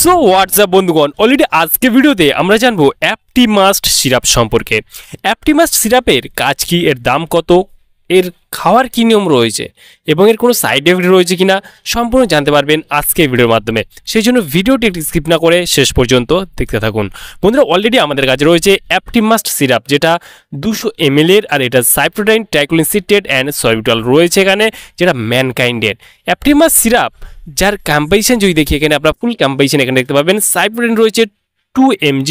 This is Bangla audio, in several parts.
সো হোয়াটসঅ্যাপ বন্ধুগণ, অলরেডি আজকে ভিডিওতে আমরা জানবো অ্যাপটিমাস্ট সিরাপ সম্পর্কে। অ্যাপটিমাস্ট সিরাপের কাজ কি, এর দাম কত, এর খাওয়ার কী নিয়ম রয়েছে এবং এর কোনো সাইড এফেক্ট রয়েছে কিনা সম্পূর্ণ জানতে পারবেন আজকে ভিডিওর মাধ্যমে। সেই জন্য ভিডিওটি একটু স্কিপ না করে শেষ পর্যন্ত দেখতে থাকুন। বন্ধুরা, অলরেডি আমাদের কাছে রয়েছে অ্যাপটিমাস্ট সিরাপ, যেটা 200 ml এর, আর এটা সাইপ্রোডাইন, ট্রাইক্লোলিন সিট্রেট অ্যান্ড সলবিটল রয়েছে এখানে, যেটা ম্যানকাইন্ডের অ্যাপটিমাস্ট সিরাপ, যার কম্পাইশন যদি দেখি এখানে আপনারা ফুল কম্পাইশন এখানে দেখতে পাবেন। সাইপ্রোডাইন রয়েছে 2 mg,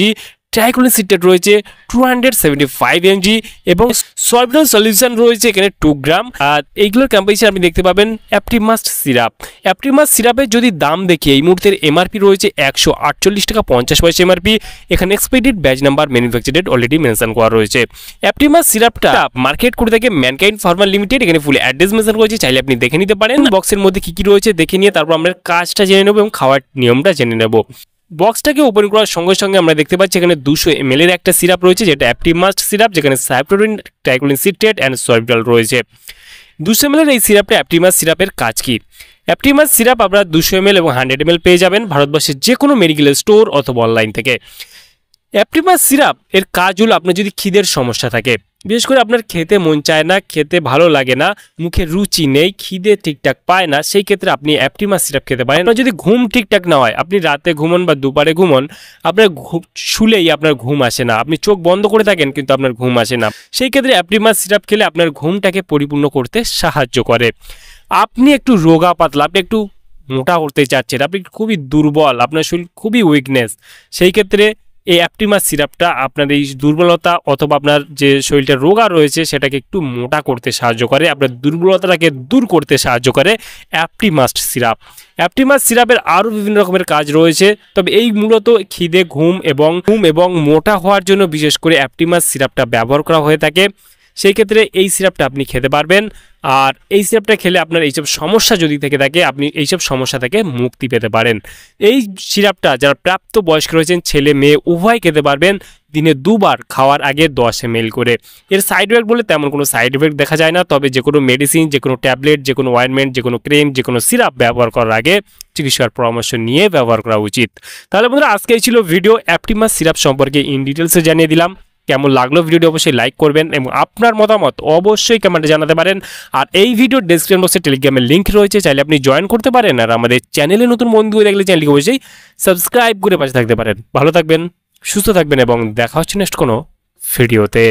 ট্রাইক্লোলিন সিট্রেট রয়েছে 275 mg এবং সলবিটল সলিউশন রয়েছে এখানে 2 গ্রাম। আর এইগুলোর কম্পাইশন আপনি দেখতে পাবেন অ্যাপটিমাস্ট সিরাপ। অ্যাপটিমাস্ট সিরাপের যদি দাম দেখি, এই মুহূর্তের এমআরপি রয়েছে 148 টাকা 50 পয়সা এমআরপি। এখানে expiry batch number, manufacture date already mention করা রয়েছে। অ্যাপটিমাস্ট সিরাপটা মার্কেট করে থাকে ম্যানকাইন্ড ফার্মা লিমিটেড। এখানে ফুল অ্যাড্রেস মেনশন করেছে, চাইলে আপনি দেখে নিতে পারেন। বক্সের মধ্যে কি কি রয়েছে দেখে নিয়ে তারপর আমরা কাজটা জেনে নেব এবং খাওয়ার নিয়মটা জেনে নেব। বক্সটাকে ওপেন করার সঙ্গে সঙ্গে আমরা দেখতে পাচ্ছি এখানে 200 ml এর একটা সিরাপ রয়েছে, যেটা অ্যাপটিমাস্ট সিরাপ, যেখানে সাইপ্রোডাইন, ট্রাইক্লোলিন সিট্রেট অ্যান্ড সলবিটল রয়েছে। 200 ml এর এই সিরাপটা অ্যাপটিমাস্ট সিরাপের কাজ কি? অ্যাপটিমাস্ট সিরাপ আপনারা 200 ml এবং 100 ml পেয়ে যাবেন ভারতবর্ষের যে কোনো মেডিকেল স্টোর অথবা অনলাইন থেকে। অ্যাপটিমাস্ট সিরাপ এর কাজ হলো, আপনার যদি খিদের সমস্যা থাকে, বিশেষ করে আপনার খেতে মন চায় না, খেতে ভালো লাগে না, মুখে রুচি নেই, খিদে ঠিকঠাক পায় না, সেই ক্ষেত্রে আপনি অ্যাপটিমাস্ট সিরাপ খেতে পারেন। যদি ঘুম ঠিকঠাক না হয়, আপনি রাতে ঘুমন বা দুপুরে ঘুমন, আপনার শুলেই আপনার ঘুম আসে না, আপনি চোখ বন্ধ করে থাকেন কিন্তু আপনার ঘুম আসে না, সেই ক্ষেত্রে অ্যাপটিমাস্ট সিরাপ খেলে আপনার ঘুমটাকে পরিপূর্ণ করতে সাহায্য করে। আপনি একটু রোগা পাতলা, আপনি একটু মোটা করতে চাচ্ছেন, আপনি খুবই দুর্বল, আপনার শরীর খুবই উইকনেস, সেই ক্ষেত্রে এই অ্যাপটিমাস্ট সিরাপটা আপনার এই দুর্বলতা অথবা আপনার যে শরীরটা রোগা রয়েছে সেটাকে একটু মোটা করতে সাহায্য করে, আপনার দুর্বলতাটাকে দূর করতে সাহায্য করে অ্যাপটিমাস্ট সিরাপ। অ্যাপটিমাস্ট সিরাপের আরও বিভিন্ন রকমের কাজ রয়েছে, তবে এই মূলত খিদে, ঘুম এবং মোটা হওয়ার জন্য বিশেষ করে অ্যাপটিমাস্ট সিরাপটা ব্যবহার করা হয়ে থাকে। সেই ক্ষেত্রে এই সিরাপটা আপনি খেতে পারবেন, আর এই সিরাপটা খেলে আপনার এইসব সমস্যা যদি থেকে থাকে, আপনি এইসব সমস্যা থেকে মুক্তি পেতে পারেন। এই সিরাপটা যারা প্রাপ্ত বয়স্ক রয়েছেন, ছেলে মেয়ে উভয় খেতে পারবেন, দিনে 2 বার, খাওয়ার আগে 10 ml করে। এর সাইড এফেক্ট বলে তেমন কোনো সাইড এফেক্ট দেখা যায় না, তবে যে কোনো মেডিসিন, যে কোনো ট্যাবলেট, যে কোনো অয়েনমেন্ট, যে কোনো ক্রিম, যে কোনো সিরাপ ব্যবহার করার আগে চিকিৎসার পরামর্শ নিয়ে ব্যবহার করা উচিত। তাহলে বন্ধুরা, আজকে এই ছিল ভিডিও অ্যাপটিমাস্ট সিরাপ সম্পর্কে ইন ডিটেলসে জানিয়ে দিলাম। কেমন লাগলো ভিডিওটি অবশ্যই লাইক করবেন এবং আপনার মতামত অবশ্যই কমেন্টে জানাতে পারেন। আর এই ভিডিওর ডেসক্রিপশন বক্সে টেলিগ্রামের লিঙ্ক রয়েছে, চাইলে আপনি জয়েন করতে পারেন। আর আমাদের চ্যানেলে নতুন বন্ধু হয়ে থাকলে চ্যানেলকে অবশ্যই সাবস্ক্রাইব করে পাশে থাকতে পারেন। ভালো থাকবেন, সুস্থ থাকবেন এবং দেখা হচ্ছে নেক্সট কোনো ভিডিওতে।